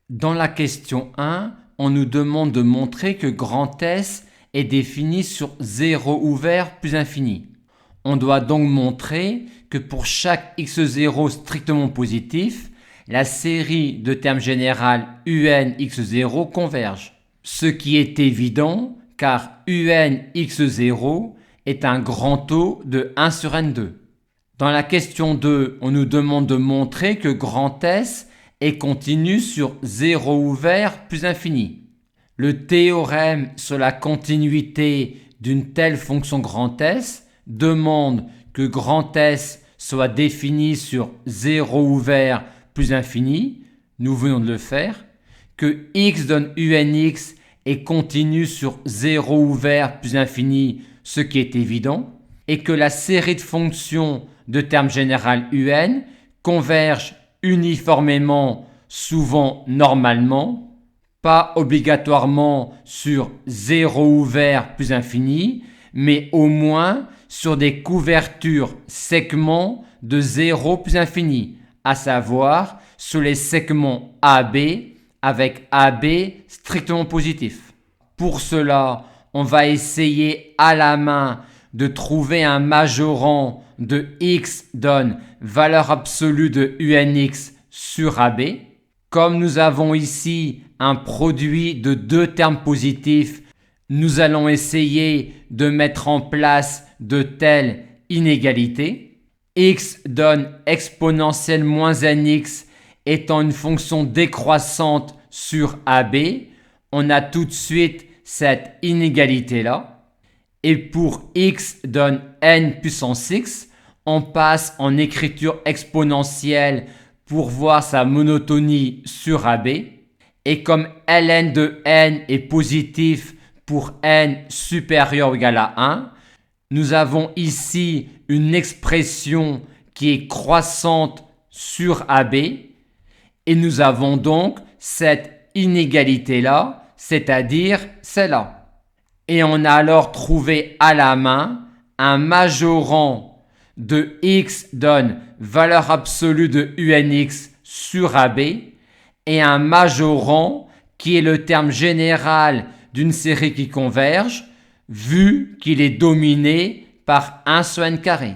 Dans la question 1, on nous demande de montrer que grand S est défini sur 0 ouvert plus infini. On doit donc montrer que pour chaque x0 strictement positif, la série de termes générales un x0 converge. Ce qui est évident car un x0 est un grand taux de 1 sur n2. Dans la question 2, on nous demande de montrer que grand S est continu sur 0 ouvert plus infini. Le théorème sur la continuité d'une telle fonction grand S demande que grand S soit défini sur 0 ouvert plus infini, nous venons de le faire, que x donne unx est continu sur 0 ouvert plus infini, ce qui est évident, et que la série de fonctions de termes général un converge uniformément, souvent normalement, pas obligatoirement sur 0 ouvert plus infini, mais au moins sur des couvertures segments de 0 plus infini, à savoir sur les segments AB avec AB strictement positif. Pour cela, on va essayer à la main de trouver un majorant de x donne valeur absolue de unx sur AB. Comme nous avons ici un produit de deux termes positifs, nous allons essayer de mettre en place de telles inégalités. X donne exponentielle moins nx étant une fonction décroissante sur AB. On a tout de suite cette inégalité-là. Et pour x donne n puissance x, on passe en écriture exponentielle pour voir sa monotonie sur AB. Et comme ln de n est positif pour n supérieur ou égal à 1, nous avons ici une expression qui est croissante sur AB. Et nous avons donc cette inégalité-là, c'est-à-dire celle-là. Et on a alors trouvé à la main un majorant de x donne valeur absolue de unx sur AB et un majorant qui est le terme général d'une série qui converge vu qu'il est dominé par 1 sur n carré.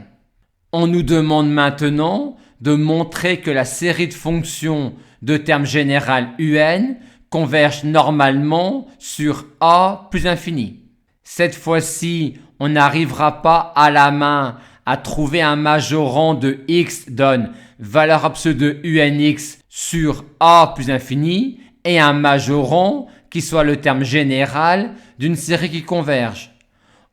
On nous demande maintenant de montrer que la série de fonctions de termes général un converge normalement sur A plus infini. Cette fois-ci, on n'arrivera pas à la main à trouver un majorant de x donne valeur absolue de unx sur A plus infini et un majorant qui soit le terme général d'une série qui converge.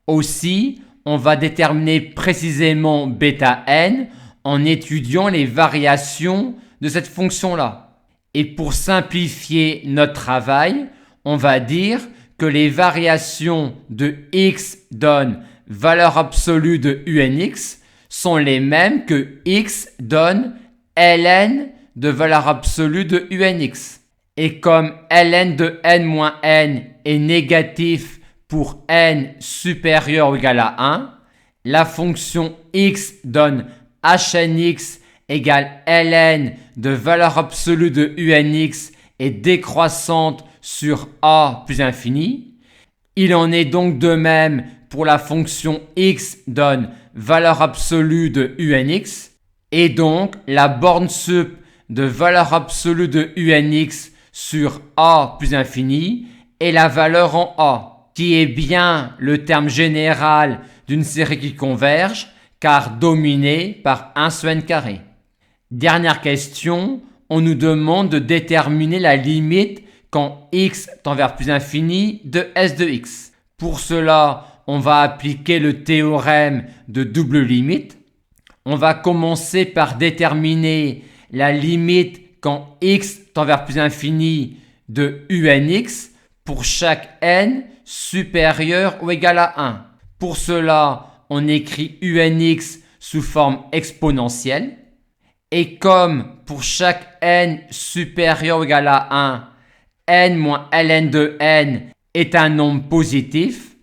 Aussi, on va déterminer précisément bêta n en étudiant les variations de cette fonction-là. Et pour simplifier notre travail, on va dire que les variations de x donne valeur absolue de unx sont les mêmes que x donne ln de valeur absolue de unx. Et comme ln de n moins n est négatif pour n supérieur ou égal à 1, la fonction x donne hnx égale ln de valeur absolue de unx est décroissante sur a plus infini. Il en est donc de même pour la fonction x donne valeur absolue de unx et donc la borne sup de valeur absolue de unx sur a plus infini est la valeur en a qui est bien le terme général d'une série qui converge car dominée par 1 sur n carré. Dernière question, on nous demande de déterminer la limite quand x tend vers plus infini de s de x. Pour cela, on va appliquer le théorème de double limite. On va commencer par déterminer la limite quand x tend vers plus infini de unx pour chaque n supérieur ou égal à 1. Pour cela, on écrit unx sous forme exponentielle. Et comme pour chaque n supérieur ou égal à 1, n moins ln de n est un nombre positif,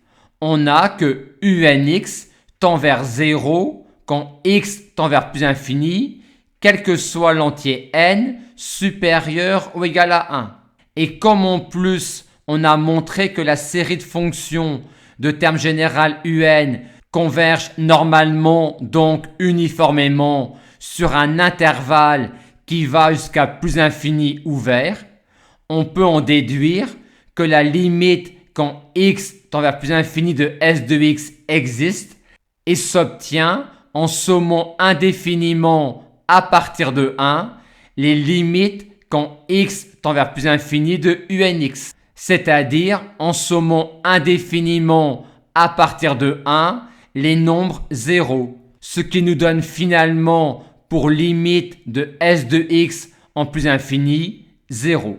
on a que unx tend vers 0 quand x tend vers plus infini, quel que soit l'entier n supérieur ou égal à 1. Et comme en plus on a montré que la série de fonctions de terme général un converge normalement, donc uniformément, sur un intervalle qui va jusqu'à plus infini ouvert, on peut en déduire que la limite quand x tend vers plus infini de s de x existe et s'obtient en sommant indéfiniment à partir de 1 les limites quand x tend vers plus infini de unx, c'est-à-dire en sommant indéfiniment à partir de 1 les nombres 0, ce qui nous donne finalement pour limite de s de x en plus infini 0.